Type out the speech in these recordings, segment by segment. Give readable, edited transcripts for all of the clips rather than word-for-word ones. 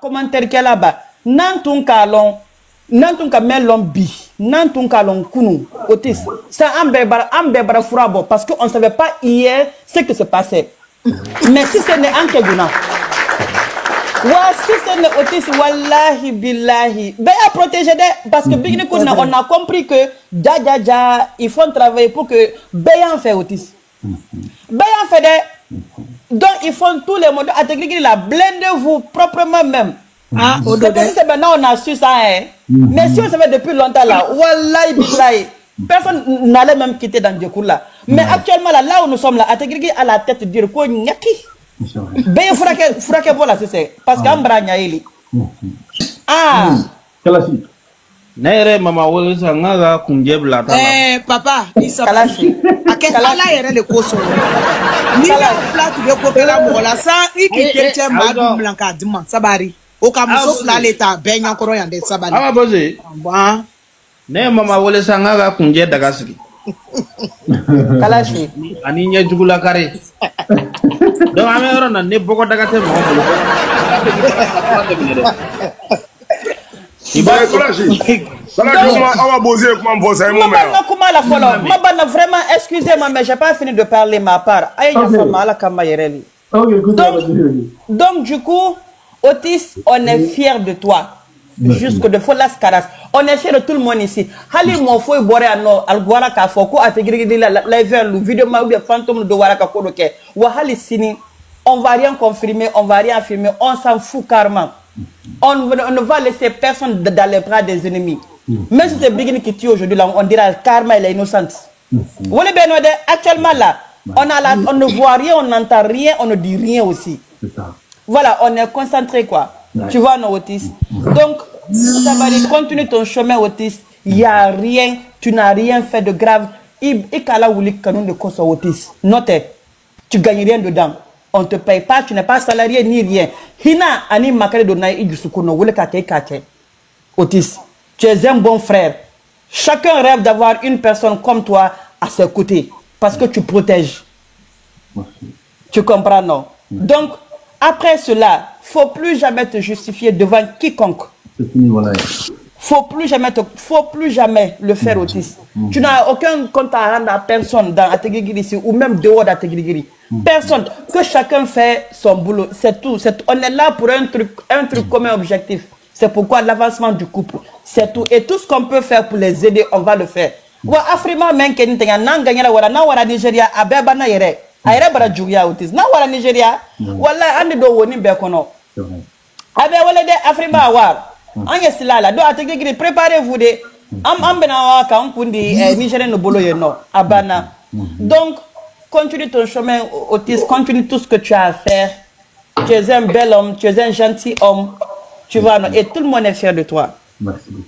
commentaire qu'elle là-bas. Nantung kalon, nantung kamelon bi, nantung kalon kunu, Otis. C'est un bébara fourabo parce qu'on ne savait pas hier ce qui se passait. Mais si ce n'est un Keguna. Si ce n'est Otis, wallahi billahi. Ben à protéger parce que on a compris que ils font travailler pour que Bayan fait Otis. Bayan fait des. Donc ils font tous les modes. Blendez-vous proprement même. C'est comme si maintenant on a su ça. Mais si on savait depuis longtemps là, wallahi billahi. Personne n'allait même quitter dans le cours là. Mais actuellement là où nous sommes là, Ategrigi à la tête dire quoi nyaki. Ben frake bola c'est parce qu'ambra nyaili. Kalashi. Nere mama wole sanga kunjebla ta. Papa, Kalashi. Akela yere le koso. Ni la plate de kokela mola sa ikitete madu blanca dima sabari. O ka muso fla leta benya koro yande sabari. Aba boze. Ba. Ne mama wole sanga kunje daga sigi. Kalashi. Ani nya jugula kare. Donc ame oro na ne boko daga te mo. Vraiment, excusez-moi, mais j'ai pas fini de parler ma part. Donc, du coup, Otis, on est fiers de toi. Jusque de Folas Caras. On est fiers de tout le monde ici. Hali mo foi bore ano alguara ka foko ategrigi la live vidéo ma ou bien fantôme de waraka kodoke. Wa hali sini, on va rien confirmer, on va rien affirmer, on s'en fout carrément. On ne va laisser personne dans les bras des ennemis. Même si c'est Bigini qui tue aujourd'hui, on dira karma elle est innocente. Actuellement là, on ne voit rien, on n'entend rien, on ne dit rien aussi. Voilà, on est concentré quoi. Tu vois, nos Otis. Donc, ça va aller, continue ton chemin, Otis. Il n'y a rien, tu n'as rien fait de grave. Et kala wuli kanon de koso Otis. Notez, tu gagnes rien dedans. On ne te paye pas, tu n'es pas salarié ni rien. Hina ani makare donai ijusukuno wule kake kake. Otis, tu es un bon frère. Chacun rêve d'avoir une personne comme toi à ses côtés. Parce que tu protèges. Tu comprends, non? Donc, après cela, faut plus jamais te justifier devant quiconque. Faut plus jamais le faire, Otis. Tu n'as aucun compte à rendre à personne dans Ategrigiri ici ou même dehors d'Ategrigiri. Personne. Que chacun fait son boulot. C'est tout. On est là pour un truc commun objectif. C'est pourquoi l'avancement du couple. C'est tout. Et tout ce qu'on peut faire pour les aider, on va le faire. Wa Afrima men keni tenga nanganya la wala na wala Nigeria abeba na yere. Ayere bara juya Otis. Na wala Nigeria. Wala ande do woni be kono. Abe wala de Afrima war. Anye silala do Ategrigiri préparez-vous de am bena wa ka kundi Nigérien no bolo yeno abana. Donc continue ton chemin, Otis, continue tout ce que tu as à faire. Tu es un bel homme, tu es un gentil homme. Tu vois, et tout le monde est fier de toi. Merci beaucoup.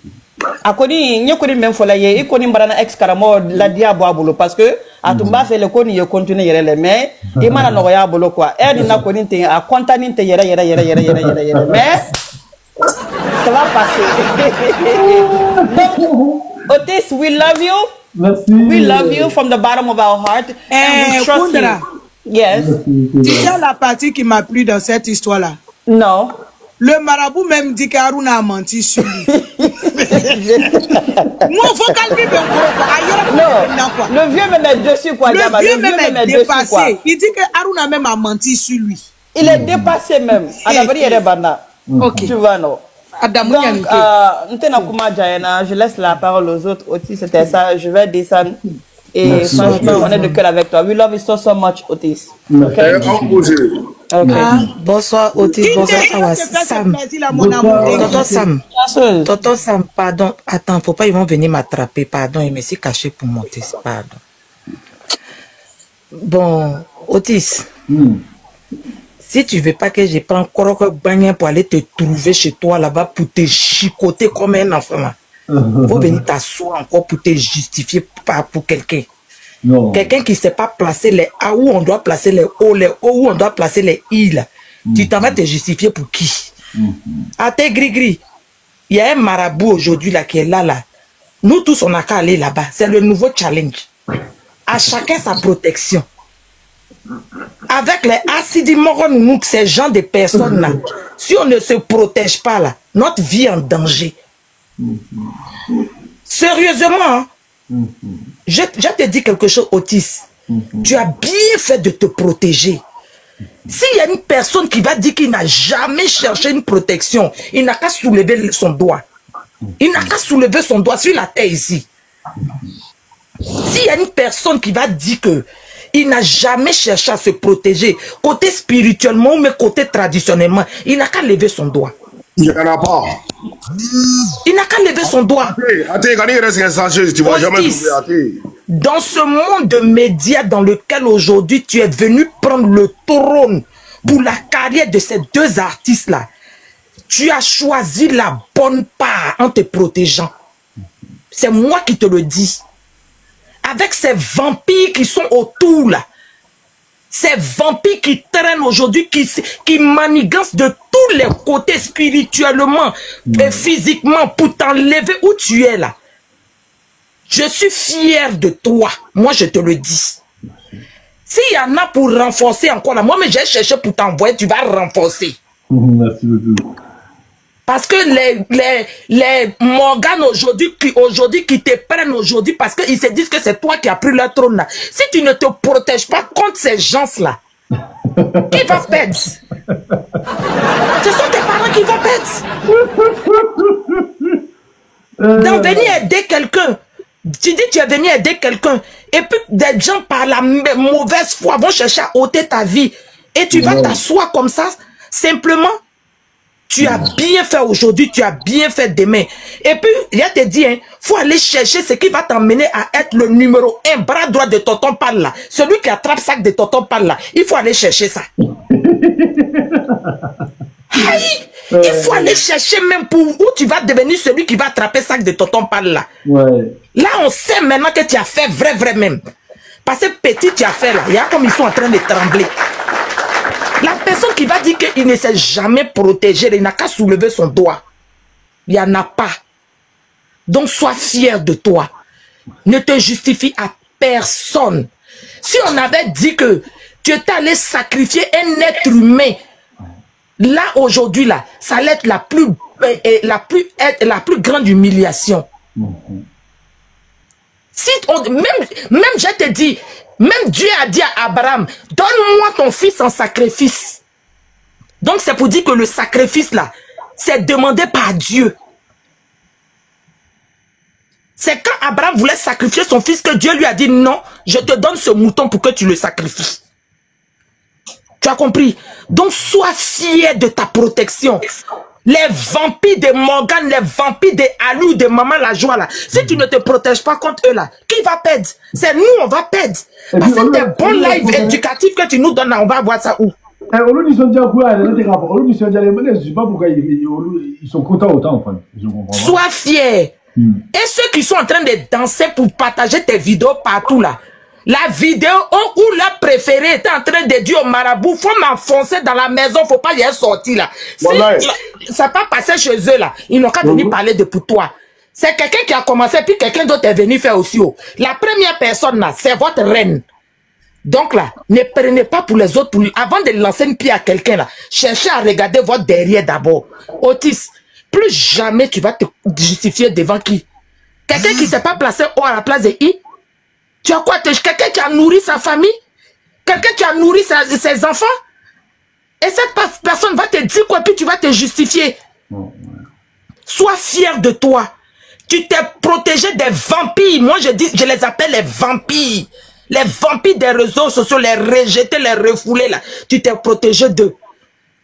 Akoni, n'y a koni même folaye, y koni barana ex karamo la diabo abolo parce que à tout bas fait le koni y continue yere mais y mana no ya bolo quoi. Et na koni te a contanin te yere mais ça va passer. Donc, Otis, we love you. Merci. We love you from the bottom of our heart. And we trust you. Yes. Tu sais la partie qui m'a plu dans cette histoire-là? Non. Le marabout même dit qu'Aruna a menti sur lui. Moi, faut calmer non. Le vieux même est dessus quoi. Le vieux même est dépassé. Il dit qu'Aruna même a menti sur lui. Il est dépassé même. Ok. Tu vois non. Donc, je laisse la parole aux autres aussi. C'était ça. Je vais descendre. Et franchement, on est de cœur avec toi. We love you so much, Otis. Okay? Okay. Bonsoir, Otis. Bonsoir, Awa. Sam. Tonton Sam, pardon. Attends, faut pas, ils vont venir m'attraper. Pardon, il me suis caché pour monter. Pardon. Bon, Otis. Si tu veux pas que je prenne Koroko Bagnan pour aller te trouver chez toi là-bas pour te chicoter comme un enfant, faut venir t'asseoir encore pour te justifier pour quelqu'un. Quelqu'un qui ne sait pas placer les A où on doit placer les O où on doit placer les I là. Tu t'en vas te justifier pour qui? À tes gris-gris. Il y a un marabout aujourd'hui là qui est là. Nous tous on n'a qu'à aller là-bas. C'est le nouveau challenge. À chacun sa protection. Avec les acidimoronouk, ces gens de personnes là, si on ne se protège pas là, notre vie est en danger. Sérieusement, hein? Je te dis quelque chose, Otis. Tu as bien fait de te protéger. S'il y a une personne qui va dire qu'il n'a jamais cherché une protection, il n'a qu'à soulever son doigt. Il n'a qu'à soulever son doigt sur la terre ici. S'il y a une personne qui va dire que il n'a jamais cherché à se protéger, côté spirituellement ou côté traditionnellement, il n'a qu'à lever son doigt. Il n'y en a pas. Il n'a qu'à lever son doigt. Dans ce monde de médias dans lequel aujourd'hui tu es venu prendre le trône pour la carrière de ces deux artistes-là, tu as choisi la bonne part en te protégeant. C'est moi qui te le dis. Avec ces vampires qui sont autour là, ces vampires qui traînent aujourd'hui, qui manigancent de tous les côtés spirituellement et physiquement pour t'enlever où tu es là. Je suis fier de toi. Moi, je te le dis. S'il y en a pour renforcer encore là, moi, mais j'ai cherché pour t'envoyer, tu vas renforcer. Merci beaucoup. Parce que les Morgan aujourd'hui qui te prennent aujourd'hui parce qu'ils se disent que c'est toi qui as pris leur trône là. Si tu ne te protèges pas contre ces gens-là, qui va perdre? Ce sont tes parents qui vont perdre. D'en venir aider quelqu'un. Tu dis tu es venu aider quelqu'un. Et puis des gens par la mauvaise foi vont chercher à ôter ta vie. Et tu vas t'asseoir comme ça, simplement. Tu as bien fait aujourd'hui, tu as bien fait demain. Et puis, il te dit, il faut aller chercher ce qui va t'emmener à être le numéro 1, bras droit de Tonton Pal là. Celui qui attrape sac de Tonton Pal là. Il faut aller chercher ça. Aïe, il faut aller chercher même pour où tu vas devenir celui qui va attraper sac de Tonton Pal là. Ouais. Là, on sait maintenant que tu as fait vrai même. Parce que petit, tu as fait là. Il y a comme ils sont en train de trembler. La personne qui va dire qu'il ne s'est jamais protégé, il n'a qu'à soulever son doigt. Il n'y en a pas. Donc sois fier de toi. Ne te justifie à personne. Si on avait dit que tu étais allé sacrifier un être humain, là aujourd'hui, là, ça allait être la plus grande humiliation. Si même je te dis, même Dieu a dit à Abraham, donne-moi ton fils en sacrifice. Donc c'est pour dire que le sacrifice là, c'est demandé par Dieu. C'est quand Abraham voulait sacrifier son fils que Dieu lui a dit non, je te donne ce mouton pour que tu le sacrifies. Tu as compris? Donc sois fier de ta protection. Les vampires de Morgan, les vampires de Alou, de Maman la joie là. Si tu ne te protèges pas contre eux là, qui va perdre? C'est nous, on va perdre. Parce que tes bons lives éducatifs que tu nous donnes là, on va voir ça où? Ils sont contents autant, enfin. Sois fier. Et ceux qui sont en train de danser pour partager tes vidéos partout là, la vidéo où la préférée était en train de dire au marabout, faut m'enfoncer dans la maison, faut pas y être sorti là. Si ça n'a pas passé chez eux là, ils n'ont qu'à venir parler de pour toi. C'est quelqu'un qui a commencé, puis quelqu'un d'autre est venu faire aussi. La première personne là, c'est votre reine. Donc là, ne prenez pas pour les autres, avant de lancer une pierre à quelqu'un là, cherchez à regarder votre derrière d'abord. Otis, plus jamais tu vas te justifier devant qui? Quelqu'un qui ne s'est pas placé haut à la place de I? Tu as quoi? Quelqu'un qui a nourri sa famille? Quelqu'un qui a nourri ses enfants? Et cette personne va te dire quoi? Puis tu vas te justifier. Sois fier de toi. Tu t'es protégé des vampires. Moi, je les appelle les vampires. Les vampires des réseaux sociaux, les rejetés, les refoulés, là. Tu t'es protégé d'eux.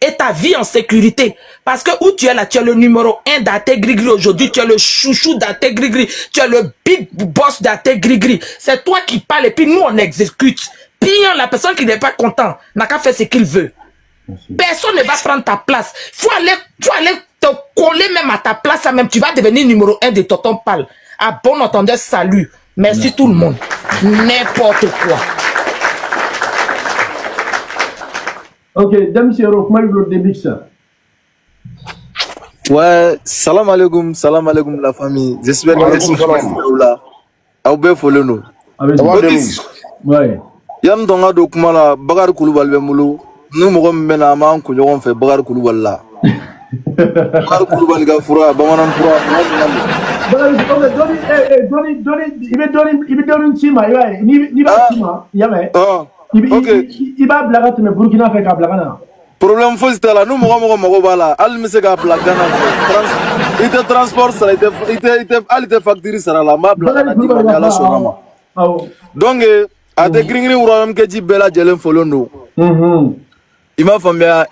Et ta vie en sécurité. Parce que où tu es là, tu es le numéro 1 d'Arte Grigri aujourd'hui, tu es le chouchou d'Arte Grigri, tu es le big boss d'Arte Grigri. C'est toi qui parles et puis nous on exécute. Pire, la personne qui n'est pas content n'a qu'à faire ce qu'il veut. Personne ne va prendre ta place. Faut aller te coller même à ta place, même tu vas devenir numéro 1 de Tonton Pal. À bon entendeur, salut. Merci tout le monde. N'importe quoi. Ok, Dame Siro, comment il veut débuter ça? Ouais, salam alaikum la famille. J'espère que vous êtes là. Aoubé Folono. Ouais. Yam donga do kuma la Bakari Coulibaly be mbulu. Nu mogo mbena ma an kunyogon fe Bakari Coulibaly la. Bakari Coulibaly ga fura bamanan fura. Il veut donner une chima, il va chima, yame. Il va blaguer mais Burkina fait blagana. Problème fo c'était là nous mogo bala al mise ga blagana. Il te transport ça il te facture ça la ma blagana di ba la sonama. Donc a te gringri uram ke ji bela jelen folondo. Il m'a famia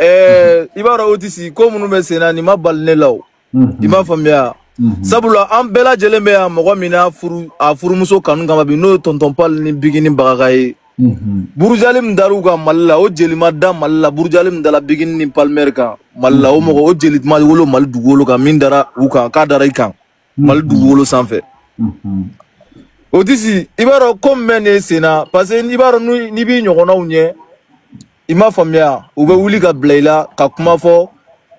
ibara otisi ko munu mesena ni ma balne law. Il m'a famia sabula an bela jelen be ya mogo mina furu muso kanu kama bi no tonton pal ni bigini bagagaye. Burjalim daruga malla o jelima da malla burjalim dala bigini ni palmerka malla o mogo o jelit mal wolo mal dugolo ka mindara uka ka dara ikan mal dugolo sanfɛ. Otisi ibaro comme ne sena parce que ibaro ni bi nyogona unye ima famia ube wuli ka blaila ka kuma fo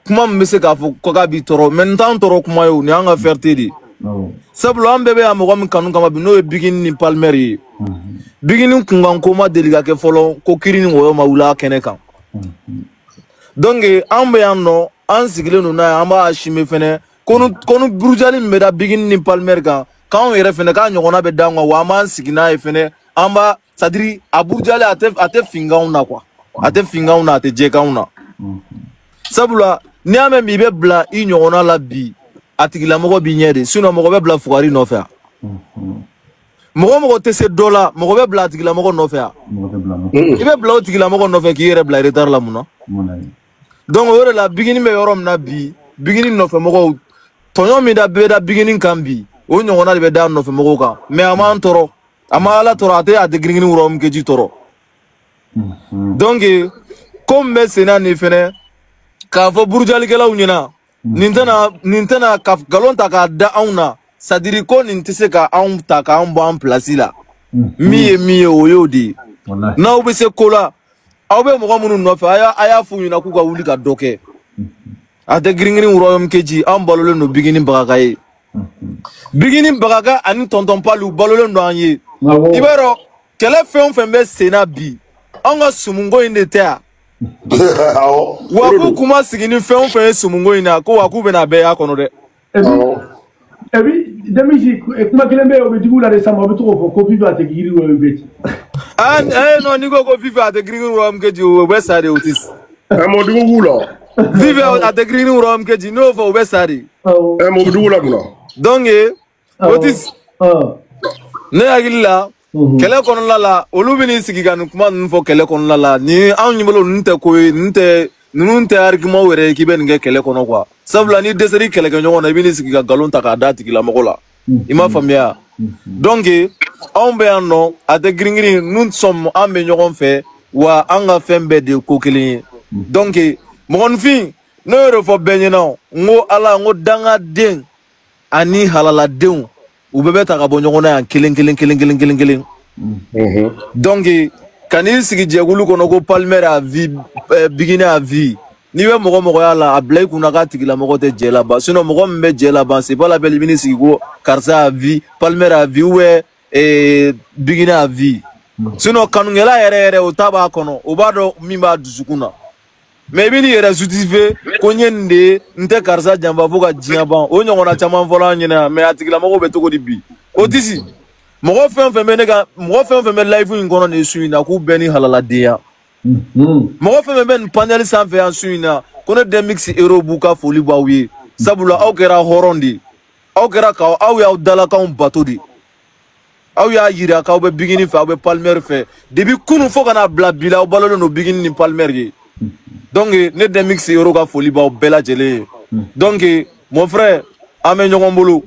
kuma mbese ka fo ko ka bi toro mentan toro kuma yo ni anga fierté di sablo ambebe ya mo mi kanu kama bi no bigini ni palmeri bigini kungan ko ma deliga ke folo ko kirini wo ma wula kene kan donc ambe yanno an sigile no na amba ashime fene kono burjali meda bigini ni palmer kan yere fene ka nyogona be dangwa wa man sigina e fene amba sadiri aburjali ate finga una kwa ate finga una ate jeka una sabula ni ame mi be bla i nyogona la bi atigila mogo bi nyede sino mogo be bla fugari no fa mogo te se dola mogo be bla atigila mogo no fa ibe bla atigila mogo no fa ki yere bla retard la muna donc ore la bigini me yorom na bi bigini no fa mogo tonyo mi da be da bigini kambi o nyogona be da no fa mogo ka me ama toro ama ala toro ate ate gringini urom ke ji toro donc comme me sena ni fene ka fo burjali kala unyina nintana ka galon ta ka da auna sadiri ko nintise ka aun ta ka an bo en place la miye oyodi na ube se kola awbe mo gamunu no fa aya fu nyina ku ga wuli ka doke ate gringini uroyom keji an balole no bigini bagagaye bigini bagaga ani tonton palu balole no anye ibero kele fembe sena bi anga sumungo inde tea waku kuma sigini fembe sumungo ina ko waku be na be ya kono de ebi demisi kuma kilembe obidigu la resama obitoko ko fifa te giri wo beti no ni go fifa te giri wo mkeji we sare otis Modigo wula vive ate giri wo mkeji no fo we sare Modigo wula muna donc otis ne agilla kele kono la olubini sigiganu kuma nfo kele kono la ni an nyimolo nte ko nte argument were ki ben nge kele kono kwa sabla ni deseri kele kenyo na ibini sigiga galon ta ka dati kila mogola ima famia donc on be anno ate gringiri nous sommes ambe nyogon fe wa anga fembe de kokeli donc mon fin no refo benyena ngo ala ngo danga den ani halala den ubebe ta ka bonyona ya kilin donc kanil sigi jegulu kono ko palmer a vie bigine a vie ni we mogo yala ablay kuna ka tigila mogo te jela ba sinon mogo mbe jela ba c'est pas la belle bini sigi go karsa a vie palmer a vie we bigine a vie sinon kanungela yere utaba kono ubado mimba dusukuna mais bini yere justifié ko nyende nte karsa jamba foka jiaba o nyongona chama vola nyina mais atigila mogo be toko dibi otisi mogo femme live ngono ne suina ku beni halala dia mogo femme ben panel sanfe en suina kono de mix euro buka foli bawi sabula awkera horondi awkera ka aw ya dala ka batodi aw ya yira ka be bigini fa be palmer fe debi kunu fo kana bla bila o balolo no bigini ni palmer ye donc ne de mix euro ka foli baw bela jele donc mon frère ame nyogombolo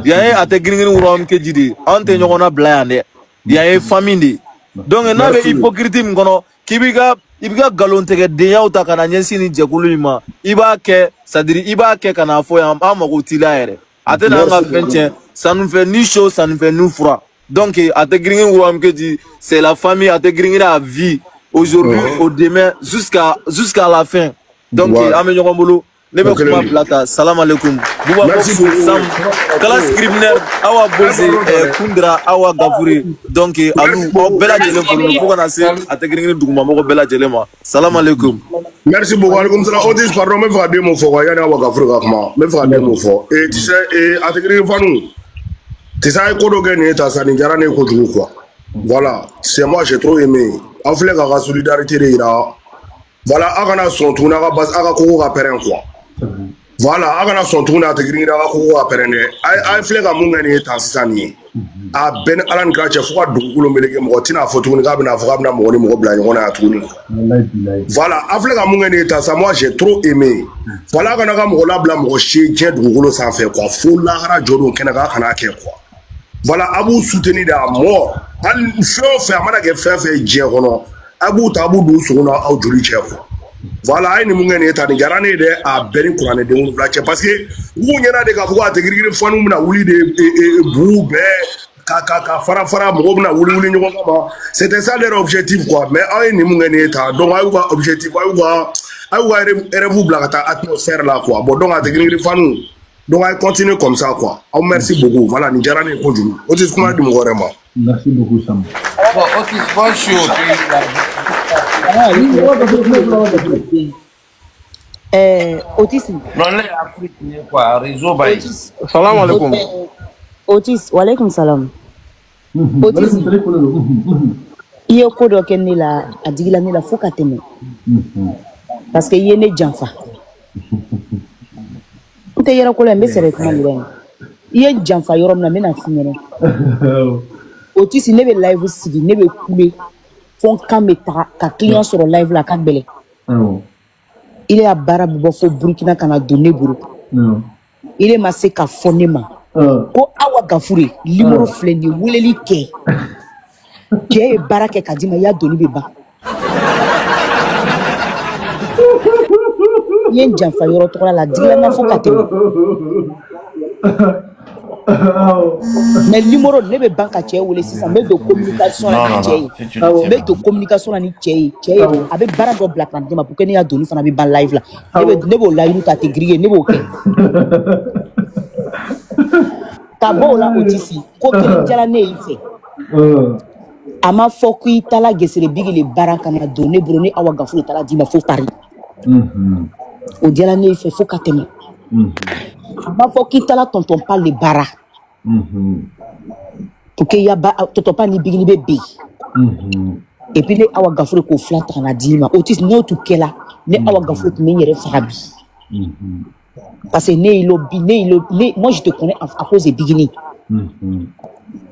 yaye ate gringini urom ke jidi ante nyogona blayande yaye famille donc na be hypocrite ngono kibiga ibiga galon tege de yauta kana nyensini jekuluma iba ke sadiri iba ke kana fo yam amago tilaere ate na nga fenche ça nous fait ni chaud ça nous fait nous froid donc ate gringini urom ke jidi c'est la famille ate gringini à vie aujourd'hui au demain jusqu'à la fin donc ame nyogombolo ne bɛ kuma bila ta salam alaikum buba ko sam kala scribner awa boze kundra awa gafuri donc alu aw bɛɛ lajɛlen fo fo kana se a tɛ girin dugumamɔgɔ bɛɛ lajɛlen ma salam alaikum. Merci beaucoup. Alaikum salam. Otis, pardon, me fera des mots forts. Il y a un waka fruit comment. Me fera des mots forts. Et tu sais, à te griller fanou. Tu sais, quand on gagne, t'as ça, n'yara ne koujou quoi. Voilà. C'est moi, j'ai trop aimé. En fait, la solidarité de ira. Voilà, agana son tour, n'a pas aga kourou à périn quoi. Voilà, agana son tour, n'a te griller aga kourou à périn. Aïe, fait la mounga n'est pas si ça n'y. A ben alan gratia fo dugulo melege mo tina foto ni gabna vagabna mo ni mo bla ni ona atuni voilà aflega mo ngene ta ça moi j'ai trop aimé voilà kana ga mo la bla mo che je dugulo ça fait quoi fo la hara jodo kena ga kana ke quoi voilà abu soutenir da mort al fait amana ke fait je kono abu tabu du sona au joli che quoi voilà ay ni mo ngene ta ni garane de a beri kurane de mo bla che parce que wo nyana de ka fo a tegiri fanu na wuli de boube fara mɔgɔw bɛna wuli ɲɔgɔn kama c'était ça leur objectif quoi mais aw ye nin mun kɛ nin ye tan donc a y'u ka objectif a y'u ka rêve bila ka taa atmosphère la quoi bon donc a tɛ girin fanu donc a ye continuer comme ça quoi aw merci beaucoup voilà nin diyara ne ye kojugu Otis kuma di mɔgɔ wɛrɛ ma. Merci beaucoup Sam. Bon Otis bonjour. Otis. Non les Afrique quoi réseau bail. Salam alaikum. Otis, walaikum salam. Otis, il y a quoi de qu'elle la a dit la la faut qu'à t'aimer. Parce que y a né janfa. On te yera quoi la mais c'est recommandé. Il y a janfa yorom na mena finir. Otis il ne veut live aussi, il ne veut couler. Font caméra, qu'à client sur le live la carte belle. Il est à Barabu fo Burkina kana donné bourou. Il est massé qu'à phonema. Ko awa gafure limoro flendi wuleli ke ke barake kadima ya doni beba yen janfa yoro tola la digla na fo kate mais limoro ne be banka che wule sisa me de communication la che me de communication la ni che avec bara do black na dima pour que ne ya doni fana be ban live la ne bo live ka te griller ne bo ke Tabo la Otisi, ko kele jala ne ife. Ama foku tala gesere bigi le baraka na donné brone awa gafu tala di ma fo Paris. O jala ne ife fo kateme. Ama foku tala tonton pas le bara. Pour que ya ba tonton pas ni bigi ni bébé. Et puis le awa gafu ko flata na di ma Otis no to kela ne awa gafu ni yere farabi. Parce que moi je te connais à cause de Bigini.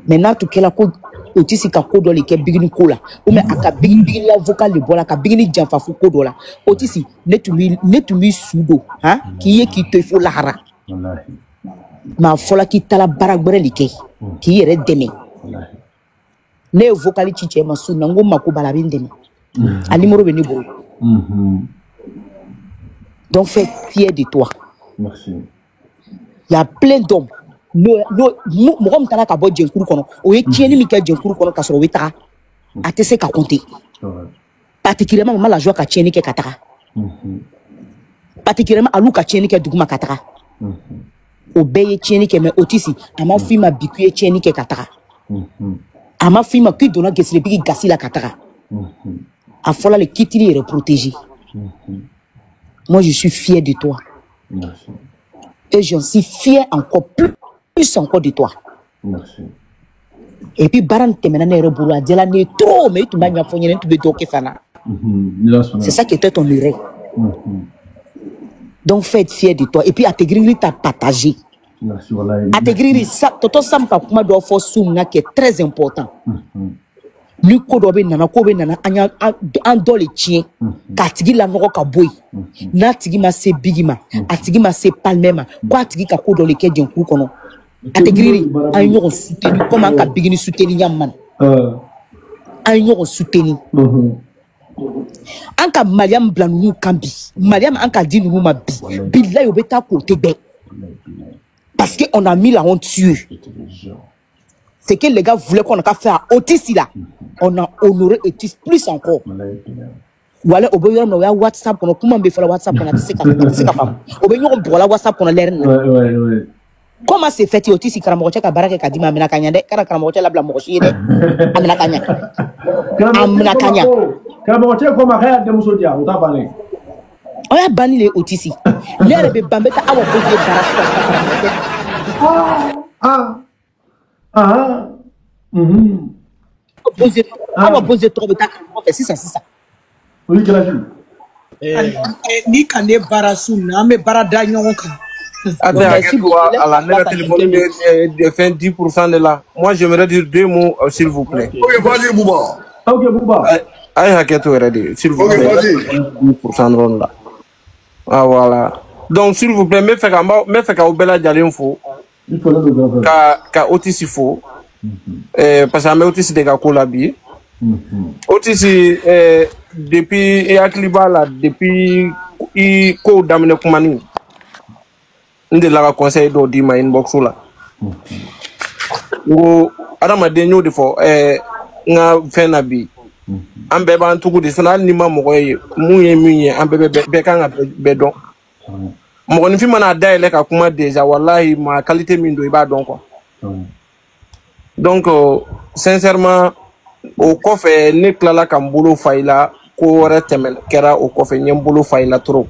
Maintenant tout quel a code Otis ka code le ke Bigini kola. Ou mais aka Bigini la vocal le bola ka Bigini janfa fu code la. Otis ne tu mi sudo hein qui est qui te faut la hara. Ma fola ki tala baragbere like qui est deme. Ne vocal chiche ma su nango mako balabin deme. A numéro venu bo. Donc fais fier de toi. Merci. Il y a plein d'hommes. Moi, je ka bo jenkuru kono. O ye tieni mi ka jenkuru kono ka soro weta. A te se ka compter. Particulièrement ma la joie ka tieni ke kataka. Particulièrement alu ka tieni ke duguma kataka. O beye tieni ke me Otisi, ama fi ma bikuye tieni ke kataka. Ama fi ma ki dona gesle bigi gasi la kataka. A fola le kitili est protégé. Moi je suis fier de toi. Merci. Et j'en suis fier encore plus encore de toi. Merci. Et puis baran temena ne rebura dela ne trop mais tu m'as bien fourni tu be doke fana. C'est ça qui était ton erreur. Donc faites fier de toi et puis Ategriri t'a partagé. Merci voilà. Ategriri ça toto sam ka kuma do fo sumna qui est très important. Lui ko do be nana anya an do le tien ka tigi la no ka boy na tigi ma se bigima atigi ma se palmema ko tigi ka ko do le ke jenkuru kono Ategriri an yo soutenir comment ka bigini soutenir nyamman an yo soutenir an ka Mariam blanu kambi Mariam an ka di nu ma bi billahi obeta côté be parce que on a mis la honte sur. C'est que les gars voulaient qu'on a fait à Otis là. On a honoré Otis plus encore. wala o be yɔrɔ min na o y'a WhatsApp kɔnɔ kuma bɛ fɔlɔ WhatsApp kɔnɔ a tɛ se ka faamu o bɛ ɲɔgɔn bugɔ la WhatsApp kɔnɔ lɛri na comment c'est fait o tɛ si karamɔgɔ cɛ ka baara kɛ ka di ma a mina ka ɲɛ dɛ kana karamɔgɔ cɛ labila mɔgɔ si ye dɛ a mina ka ɲɛ a mina ka ɲɛ karamɔgɔ cɛ ko ma k'a y'a denmuso di yan o t'a bannen o y'a banni le o tɛ si ne yɛrɛ bɛ ban n bɛ taa awa ko je baara sisan awa bose tɔgɔ bɛ taa karamɔgɔ fɛ sisan oui kɛra ni ka ne baara su na an bɛ baara da ɲɔgɔn kan. Attends, à la téléphone de fin 10% de là. Moi, j'aimerais dire 2 mots, s'il vous plaît. Ok, vas-y, Bouba. Ok, Bouba. Aïe, Haketo Eredi, s'il vous plaît. Ok, vas-y. 10% de ronde là. Ah, voilà. Donc, s'il vous plaît, me fait qu'à Obela Djalinfo, qu'à Otis il faut, parce que Otis de Gakolabi. Otis, depuis Akliba là, depuis Ko Damine Koumani. Ndé la conseil do di ma inbox la wo adama de nyu de fo nga fena bi ambe ba ntugu de sona ni ma mo ye munye ambe be kan be don mo ni fi mana daile ka kuma déjà wallahi ma qualité min do iba don quoi donc sincèrement au kofe ne klala kam bolo fayla ko retemel kera au kofe nyem bolo fayla trop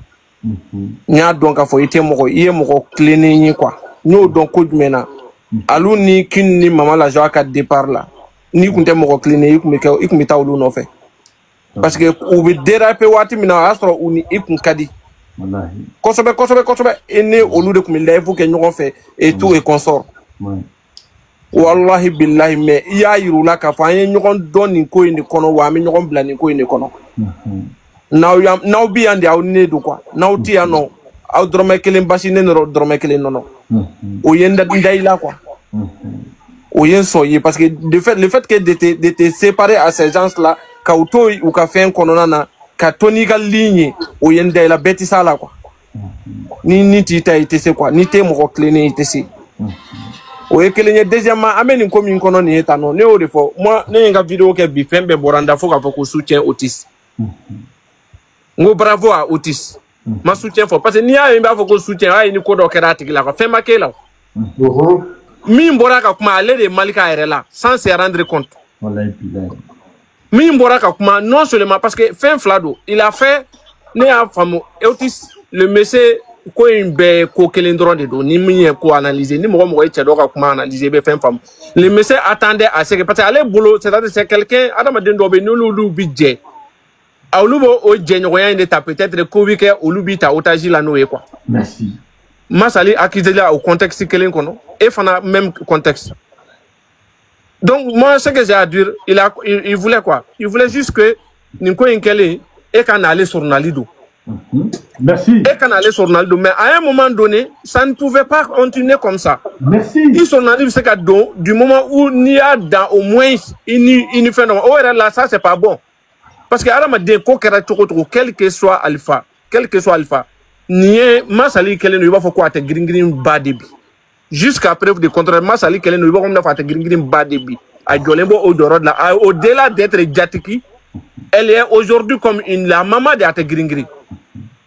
nya donc fo ite moko iye moko cleaning quoi no donc ko jumena alu ni kin ni mama la joie ka départ là ni kunte moko cleaning ikumi tawlu no fait parce que ou be déraper wati mina astro uni ikun kadi wallahi kosobe ene olu de kumi lève que ñu fait et tout et consort wallahi billahi mais ya yirula ka fa ñu don ni ko ni kono wa mi ñu bla ni ko ni kono now be and aw nedu quoi now ti ano aw drome kelen basi ne no drome kelen non o yenda ndayla quoi o yen soyi parce que le fait que de te séparer à ces gens là ka auto ou ka fait konona na ka toni ga ligne o yenda la beti sala quoi ni ti ta ite c'est quoi ni te mo cleaner ite c'est o ye kelen deuxièmement ameni ko min kono ni eta no ne o de fo moi ne nga vidéo ke bi fembe boranda fo ka fo ko soutien Otis. Ngo bravo à Otis. Ma soutien fort parce que ni a mba foko soutien ay ni ko do kera tigila ko fe makela. Mi mbora ka kuma aller de Malika RLA sans se rendre compte. Wallahi billahi. Mi mbora ka kuma non seulement parce que fin flado, il a fait ne a famo Otis le monsieur ko imbe ko kelendron de do ni mi ko analyser ni mo e chedo ka kuma analyser be fin fam. Le monsieur attendait à ce que parce que aller boulot c'est-à-dire c'est quelqu'un adama dendo be no budget. Aulubo o djenyoya ndeta peut-être kovike olubita otaji la noé quoi. Merci. Masali akizela au contexte kelen kono et fana même contexte. Donc moi ce que j'ai à dire il voulait quoi? Il voulait juste que Ninko Inkele et qu'on allait sur Nalido. Merci. Et qu'on allait sur Nalido mais à un moment donné ça ne pouvait pas continuer comme ça. Merci. Ils sont Nalido c'est cadeau du moment où il y a dans au moins une fin oh là ça c'est pas bon. Parce que Arama de Kokera Toko, quel que soit Alpha, nié Masali Kellen ne va pas quoi te green bas débit. Jusqu'à preuve de contraire, Masali Kellen ne va pas te green bas débit. À Jolembo Odorod là, au-delà d'être Jatiki, elle est aujourd'hui comme la maman de Ate Green.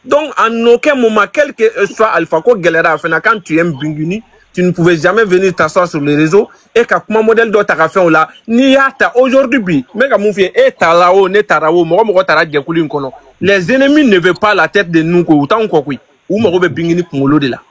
Donc, en aucun moment, quel que soit Alpha, quand tu aimes Binguni, tu ne pouvais jamais venir t'asseoir sur les réseaux et qu'à mon modèle d'autre à faire là ni yata aujourd'hui mais comme on fait et talao ne tarao mo tara djekuli nkono les ennemis ne veulent pas la tête de nous ko autant ko kui ou mo be bingini kumolo de là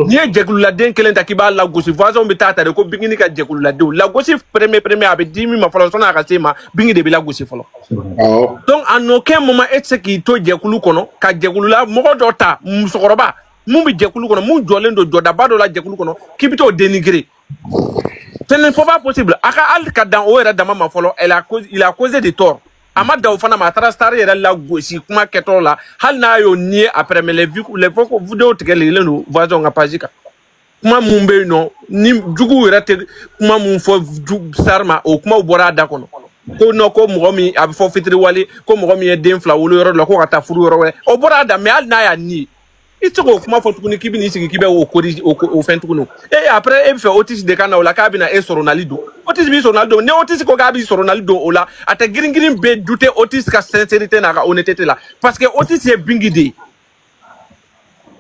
ni djekulu la den kelen takiba la gosi voisin be tata de ko bingini ka djekulu la gosi premier avec 10 000 ma falo sona akasema bingi de la gosi falo donc en aucun moment et ce qui to djekulu kono ka djekulu la mo dota musokoroba Mumbi Djekulu kono, mou jolendo jodaba do la Djekulu kono, qui plutôt dénigré. Ce n'est pas possible. Aka al kadan o era dama ma folo, il a causé des torts. Amad da ofana ma trastari era la gosi kuma keto la, hal na yo nié après mais les vidéos teke le no voisin nga pajika. Kuma mumbe no, ni jugu era te kuma mumfo sarma o kuma ubora da kono. Ko no ko momi ab fo fitri wali ko momi e den fla wolo ro ko ata furu ro o bora da me al na ya ni Il te dit comment faut tourner qui vient ici qui va au corrige au fin tourner. Et après il fait Otis de Cana ou la cabine et sur Ronaldo. Otis bi sur Ronaldo. Ne Otis ko gabi sur Ronaldo ou là. À ta green be douter Otis ka sincérité na honnêteté là. Parce que Otis est bingidi.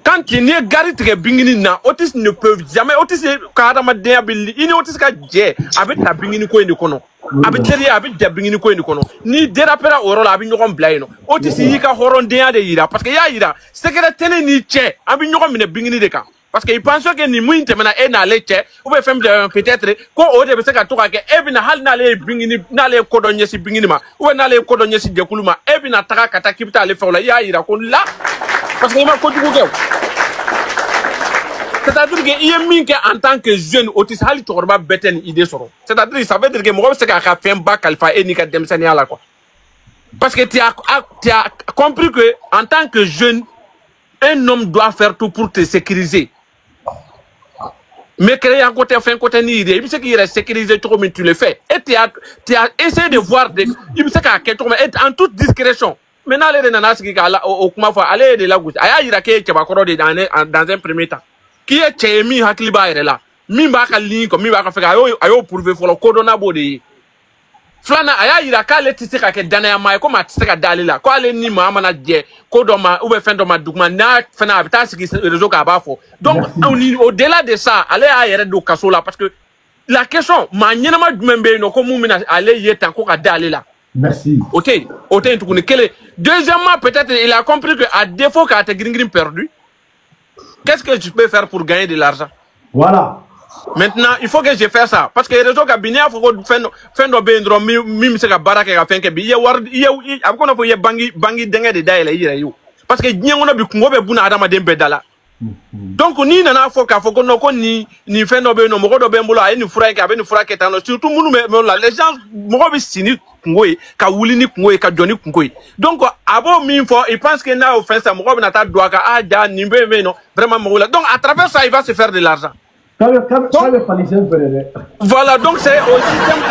Quand tu n'es gari très bingini na Otis ne peut jamais Otis est carrément déhabili. Il Otis ka jet avec ta bingini ko kono. Avec derrière avec ta bingini ko kono. Ni dérapera au rôle avec nous blaino. Otis yi ka horon déa de ira parce que ya ira secrétaire ni che avec nous mine bingini de ka. Parce que il pense que ni muinte mena e na leche ou be femme de peut-être ko o de be se ka to ka ke e bi na hal na le bingini na le kodonye si bingini ma ou na le kodonye si dekuluma e bi na taka kata kipita le faire la ya ira ko là parce que il m'a ko du ko. C'est-à-dire qu'il y a mis en tant que jeune autiste, il y a une idée. C'est-à-dire que ça veut dire que moi, je suis fait un bac alpha et nika demsania là quoi. Parce que tu as compris que en tant que jeune, un homme doit faire tout pour te sécuriser. Mais créer un côté, fin côté ni idée, il sait qu'il est sécurisé trop, mais tu le fais. Et tu as essayé de voir des, il sait qu'il est en toute discrétion. Maintenant, les nanas qui au aller de la gauche, il y a qui dans un premier temps. Qui est Tchémi Hakliba est là. Mimba Kalin, comme Mimba Kafeka, ayo prouvé pour le Kodona Bodi. Flana, aya ira ka le tisika ke dana mai ko ma tisika dalila. Ko ale ni ma mana je Kodoma ou be fendo ma dugma na fena habita siki réseau ka ba fo. Donc au-delà de ça, allez à yere do kaso là parce que la question ma nyena ma dumembe no ko mumina ale yetan ko ka dalila. Merci. Oté tu connais quel. Deuxièmement, peut-être il a compris que à défaut qu'a te gring perdu. Qu'est-ce que tu peux faire pour gagner de l'argent? Voilà. Maintenant, il faut que je fasse ça. Parce que les réseaux qui il faut que faire nos bendro, même si la baraka a fait que il y a bangi dengue de daïla yo. Parce que n'y a on a bu kungo be buna adama dembe dala. Donc ni nana faut qu'à faut qu'on no ni fait nos bendro mo do bembulo ay ni fura ka be ni fura ketano surtout munu me la les gens mo be sini kungo ka wuli ni kungo ka joni kungo. Donc abo mi fo il pense que na offense mo be na ta doa ka aja ni be non vraiment mo la. Donc à travers ça il va se faire de l'argent. Voilà, donc c'est au système.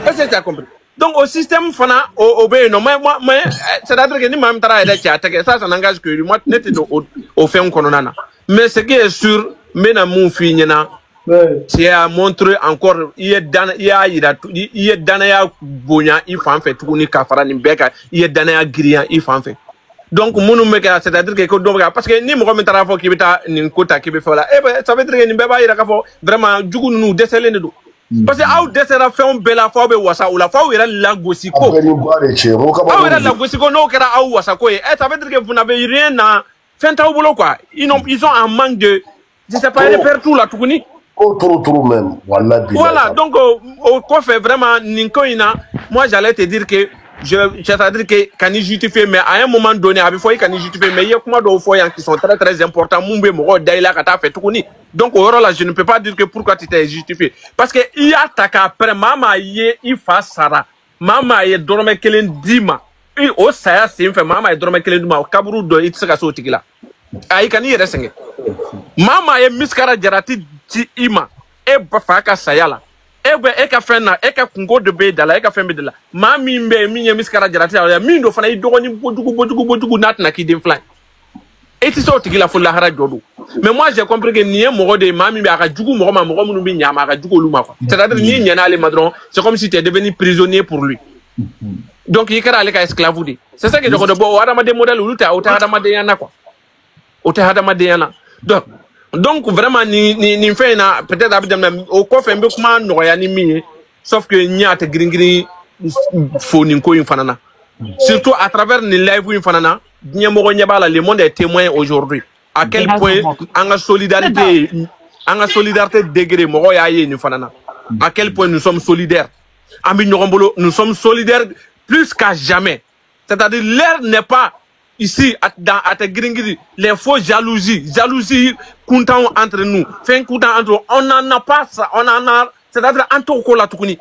Est-ce que tu as compris? Donc au système, fana obéit non mais c'est-à-dire que ni même travail là ça n'engage que moi n'était au fait on connaît. Mais ce qui est sûr, mais na mon fille na, c'est à montrer encore il est dans ya bonya il faut en fait tout ni kafara ni beka il est dans ya grian il faut en fait. Donc munu meka c'est-à-dire que parce que ni mo mettra fo ki bita ni kota ki be fola ça veut dire que ni beba ira ka fo vraiment jugu nu déceler ne do parce que aw décera fait on bela fo be wasa ou la fo ira la gosiko aw ira la gosiko no kera aw wasa ko ça veut dire que vous n'avez rien à fin ta boulot quoi ils ont en manque de je sais pas de faire tout là tout ni trop même voilà donc au quoi fait vraiment ninko ina moi j'allais te dire que c'est-à-dire que quand il justifie mais à un moment donné il faut qu'il justifie mais il y a comment d'autres fois qui sont très très importants mumbe mo daila kata fait tout ni donc au là je ne peux pas dire que pourquoi tu t'es justifié parce que il y a ta après mama y il fa sara mama y dorme kelen dima et au ça c'est fait mama y dorme kelen dima kaburu do it saka so tigila ay kan y resenge mama y miskara jarati ci ima e ba fa ka sayala ebe eka fena eka kungo de be dala eka fembe dala mami mbe minye miskara jarati ya mindo fana idogoni bojugu nat na kidin fly eti so tigila fulla hara jodu mais moi j'ai compris que nié mo de mami be aka jugu mo munu bi nyama aka jugu luma quoi c'est-à-dire ni nyana ale madron c'est comme si tu es devenu prisonnier pour lui donc il kara ale ka esclave di c'est ça que je de bo adama de modèle ou ta adama de yana quoi ota adama de yana donc vraiment ni fait na peut-être abidam au coffre un peu comment noya ni mi sauf que ni a te gringri fo ni ko infanana surtout à travers les live infanana ni mo nyaba le monde est témoin aujourd'hui à quel point en solidarité degré mo ya ye ni fanana à quel point nous sommes solidaires ami Nyombolo nous sommes solidaires plus qu'à jamais c'est-à-dire l'air n'est pas ici, à Gringiri, les faux jalousie, content entre nous, fin content entre nous, on n'en a pas ça, on en a, c'est-à-dire, entre la tukuni.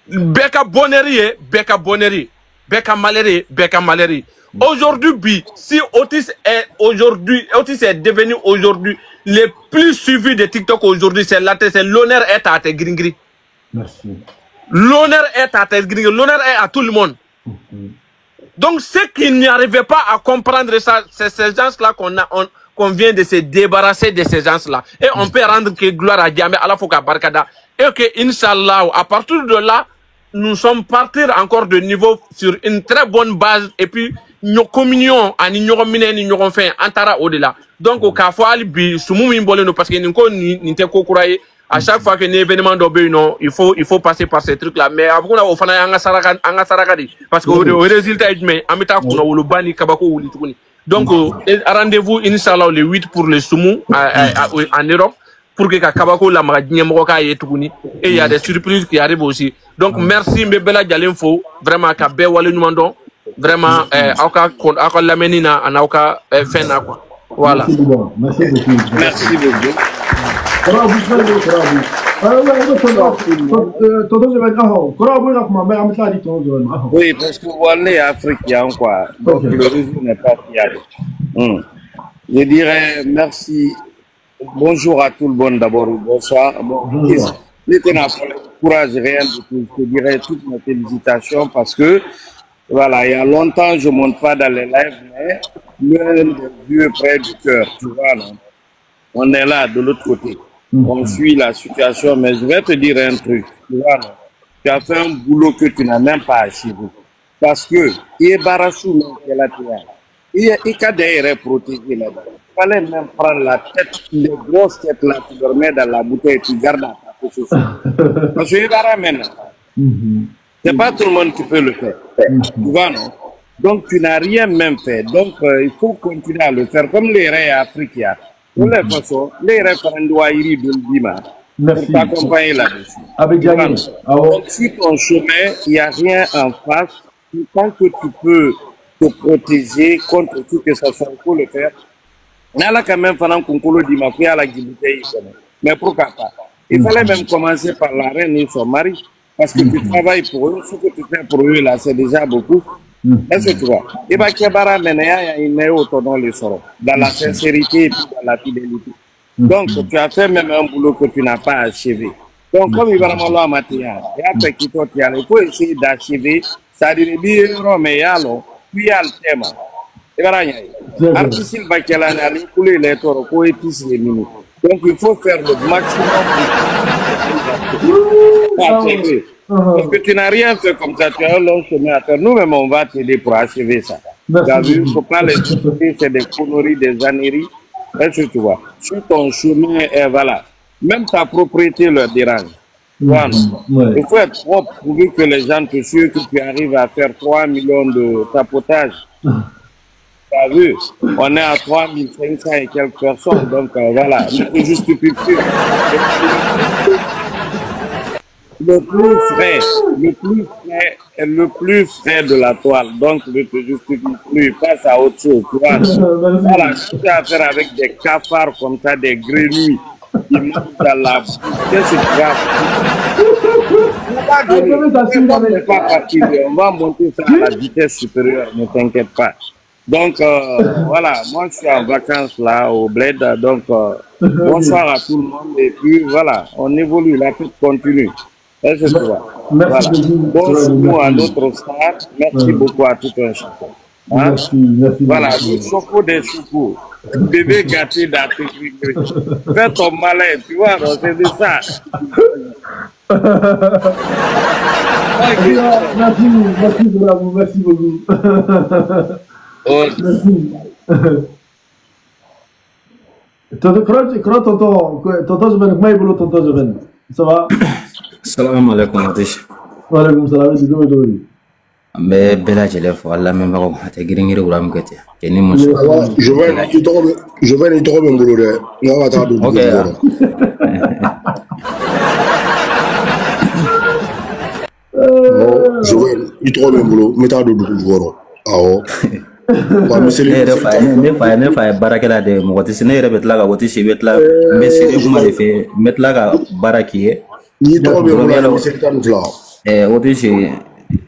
Beka bonnerie, beka malérie. Aujourd'hui, si Otis est devenu aujourd'hui le plus suivi de TikTok aujourd'hui, c'est l'honneur est à Gringiri. Merci. L'honneur est à Gringiri, l'honneur est à tout le monde. Donc, ceux qui n'y arrivaient pas à comprendre ça, c'est ces gens-là qu'on vient de se débarrasser de ces gens-là. Et on peut rendre que gloire à Dieu, à la fois Barkada. Et que, Inch'Allah, à partir de là, nous sommes partis encore de niveau sur une très bonne base. Et puis, nos communions, nous fait antara au-delà. Donc, au cas où, parce que nous n'avons à chaque fois que un événement d'obéissance, il faut passer par ces trucs-là. Mais après, on a parce que le résultat est donc, rendez-vous, Inch'Allah, le 8 pour le Soumou en Europe, pour que Kabako la Magadinyamoka et Toukouni. Et il y a des surprises qui arrivent aussi. Donc, merci, Mbebela Djalinfo, vraiment, Kabé Wale Numandon, vraiment, Aka Lamenina, Anauka Fena, quoi. Voilà. Merci beaucoup. Merci beaucoup. Oui, parce que on est africain, quoi. Donc le réseau n'est pas fiable. Je dirais merci. Bonjour à tout le monde d'abord. Bonsoir. N'était pas courage, rien du tout. Je dirais toutes mes félicitations parce que, voilà, il y a longtemps, je ne monte pas dans les lives, mais l'un des yeux près du cœur, tu vois, non? On est là, de l'autre côté. On suit la situation, mais je vais te dire un truc. Tu vois, non? Tu as fait un boulot que tu n'as même pas achevé. Parce que, il est barachou, il est d'ailleurs protégé là-bas. Il fallait même prendre la tête, les grosses têtes là, tu dormais dans la bouteille et tu gardes la tête. Parce que il est maintenant. C'est pas tout le monde qui peut le faire. Tu vois, non? Donc, tu n'as rien même fait. Donc, il faut continuer à le faire comme les raies africains. De toute façon, les référendums de l'Ima pour t'accompagner là-dessus. Donc, sur ton chemin, il n'y a rien en face. Tant que tu peux te protéger contre tout que ça soit, il faut le faire. Il y a quand même pendant qu'on coule d'Ima, il y a la Guinée. Mais pourquoi pas? Il fallait même commencer par la reine et son mari. Parce que tu travailles pour eux, ce que tu fais pour eux là, c'est déjà beaucoup. Est-ce que tu vois? Et bien, Kebara Menea, il met autant les sorts, dans la sincérité et dans la fidélité. Donc, tu as fait même un boulot que tu n'as pas achevé. Donc, comme il va vraiment là, Mathias, et après qu'il il faut essayer d'achever, ça dit, mais il y a le thème. Et voilà, artiste, il va qu'il a couler les taureaux, pour épicer les minutes. Donc, il faut faire le maximum pour achever. Parce que tu n'as rien fait comme ça, tu as un long chemin à faire. Nous-mêmes, on va t'aider pour achever ça. Tu as vu, il ne faut pas les soutenir, c'est des conneries, des âneries. Est-ce que tu vois? Sur ton chemin, voilà. Même ta propriété leur dérange. Voilà. Il faut être propre pour que les gens te suivent, que tu arrives à faire 3 millions de tapotage. Tu as vu? On est à 3500 et quelques personnes. Donc, voilà. Ne te justifie plus. Le plus frais de la toile, donc ne te justifie plus, passe à autre chose, tu vois. Voilà, tu as affaire avec des cafards comme ça, des grenouilles qui mangent dans la bouche. Qu'est-ce que tu vas on va monter ça à la vitesse supérieure, ne t'inquiète pas. Donc, voilà, moi je suis en vacances là au Bled, donc bonsoir à tout le monde, et puis voilà, on évolue, la fête continue. Est-ce que tu vois? Voilà. Bonjour à notre star. Merci beaucoup à tout un chacun. Hein? Merci. Voilà, le choco des chocos. Bébé gâté d'Afrique. Fais ton malin, tu vois, c'est de ça. Merci, bravo, merci beaucoup. Merci. Tonton Jeben, comment est-ce que tonton Jeben? Ça va? Salam alaikum Atish. Wa alaikum salam. An bɛ bɛɛ lajɛlen fo ala lamɛnbagaw a tɛ girin-girin wura min kɛ ten cɛ ni muso. Je vais n'i tɔgɔ bɛ n bolo dɛ n ka taa don dugu kɔrɔ. Joël i tɔgɔ bɛ n bolo n bɛ taa don dugu jukɔrɔ. Awɔ. Ne fa ye baarakɛla de ye mɔgɔ tɛ se ne yɛrɛ bɛ tila ka wɔti si bɛ tila n bɛ seere kuma de fɛ n bɛ tila ka baara k'i ye. N'i tɔgɔ bɛ n bolo a bɛ se 12. Wɔti si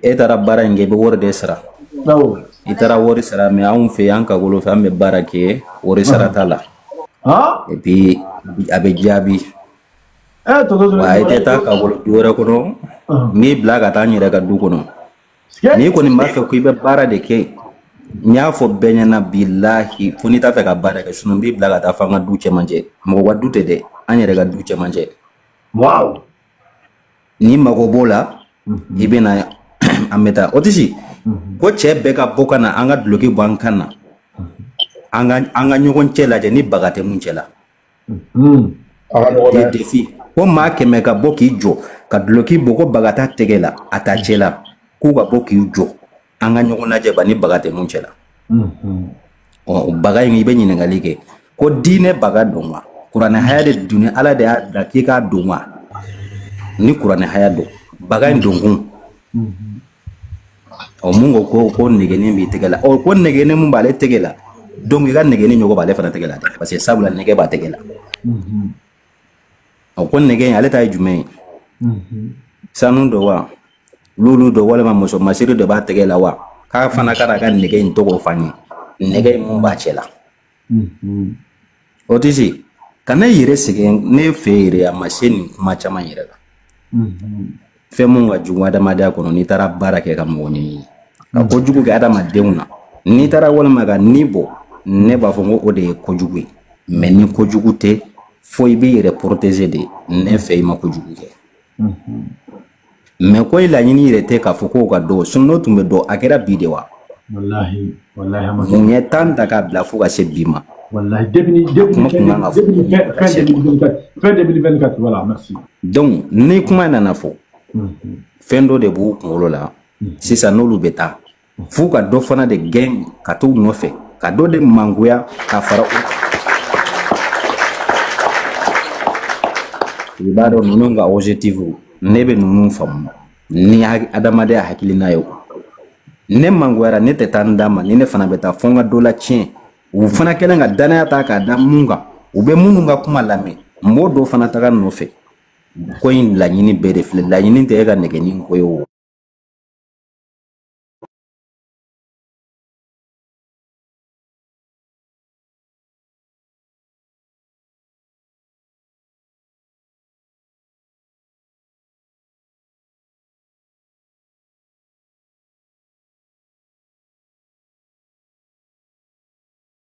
e taara baara in kɛ i bɛ wari de sara. I taara wari sara mɛ anw fɛ yan ka wolo fɛ an bɛ baara kɛ ye wari sara t'a la. Et puis a bɛ jaabi. Wa i tɛ taa ka wolo du wɛrɛ kɔnɔ n'i bila ka taa n yɛrɛ ka du kɔnɔ. ni ko ni ma fe ko ibe bara de ke nya fo benyana billahi funi ta fe ka bara ke sunu bi blaga ta fa nga duche manje mo wa dute de anyere ga duche manje wow ni mago bola ibe na ameta otisi ko chebe ka boka na anga bloki bankana anga nyogon chela je ni bagate mun chela de defi ko ma keme ka boki jo ka bloki boko bagata tegela ata chela ku ga boki jo anga nyogon na je bani bagate mun chela o bagay ngi be nyine ngalike ko dine baga donwa qur'an hayade dunya ala de dakika donwa ni qur'an hayado bagay dongun o mungo ko negene mi tegela o ko negene mun bale tegela donc ga negene nyogo bale fana tegela parce que sabula nege ba tegela o ko negene ale tay jume sanu do wa lulu do wala ma moso masiri do ba tegela wa ka fana kara ga negene to ko fani negene mun ba chela o tisi kana yire segen ne feere ya machine kuma chama yire ga femu wa juwa da mada kono ni tara barake ka moni ka kojugu ga adama deuna ni tara wala maga nibo ne ba fo o de kojugu mais ni kojugu te fo ibe reporter de ne fe ma kojugu ke mais ko ila nyini rete ka fo ko ga do sunno tumbe do akera bidewa wallahi munye tanta ka bla fo ga se bima wallahi depuis fin 2024 voilà merci donc ni kuma nana fo fendo de bu ngolo la sisa nolu beta fu ka do fana de gang ka to no fe ka do de manguya ka fara ibado nununga objectif nebe nunun fam ni adamade hakilina yo ne manguera ne tetanda ma ni ne fana beta fonga dola chien u fana kelenga dana ta ka da munga u be mununga kuma lame modo fana ta no fe ko in la nyini bere fle la nyini te ga negeni ko yo